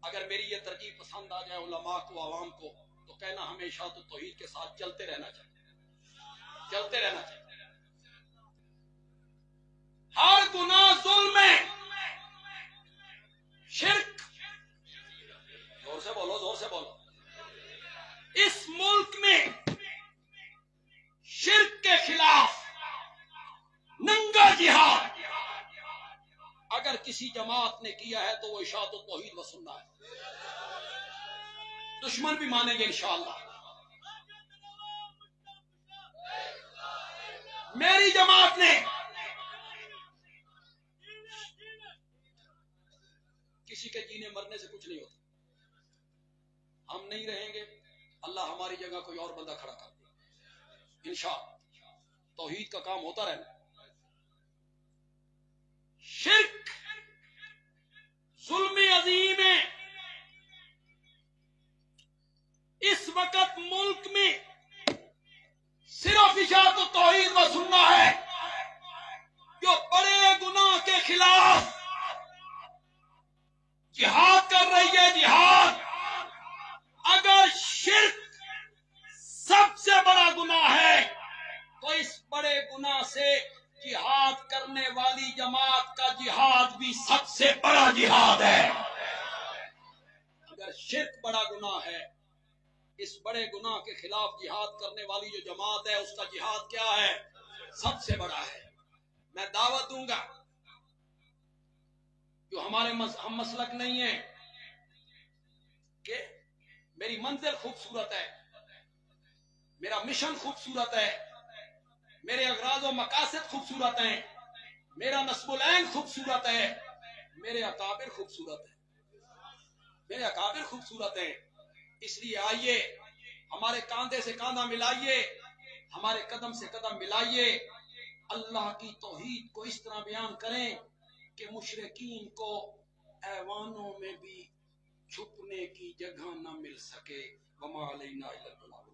اگر میری یہ ترجیح پسند آ جائے علماء کو، عوام کو، تو کہنا ہمیشہ تو توحید کے ساتھ چلتے رہنا چاہیے، چلتے رہنا چاہیے۔ ہر گناہ ظلم ہے، شرک، زور سے بولو، زور سے بولو، اس ملک میں شرک کے خلاف ننگا جہاد اگر کسی جماعت نے کیا ہے تو وہ اشاعت التوحید و سنہ ہے، دشمن بھی مانیں گے انشاءاللہ۔ میری جماعت نے کسی کے جینے مرنے سے کچھ نہیں ہوتا، ہم نہیں رہیں گے، اللہ ہماری جگہ کوئی اور بندہ کھڑا کر دے انشاءاللہ، توحید کا کام ہوتا رہنا۔ شرک ظلم عظیم ہے، اس وقت ملک میں صرف اشاعت التوحید و سنہ ہے جو بڑے گناہ کے خلاف جہاد کر رہی ہے، جہاد۔ اگر شرک سب سے بڑا گناہ ہے تو اس بڑے گناہ سے جہاد کرنے والی جماعت کا جہاد بھی سب سے بڑا جہاد ہے۔ اگر شرک بڑا گناہ ہے، اس بڑے گناہ کے خلاف جہاد کرنے والی جو جماعت ہے اس کا جہاد کیا ہے؟ سب سے بڑا ہے۔ میں دعوت دوں گا جو ہمارے ہم مسلک نہیں ہیں کہ میری منزل خوبصورت ہے، میرا مشن خوبصورت ہے، میرے اغراض و مقاصد خوبصورت ہیں، میرا نسب العین خوبصورت ہے، میرے اکابر خوبصورت ہیں، میرے اکابر خوبصورت ہیں۔ اس لیے آئیے ہمارے کاندھے سے کاندھا ملائیے، ہمارے قدم سے قدم ملائیے، اللہ کی توحید کو اس طرح بیان کریں کہ مشرکین کو ایوانوں میں بھی چھپنے کی جگہ نہ مل سکے۔ وما علینا الا البلاغ۔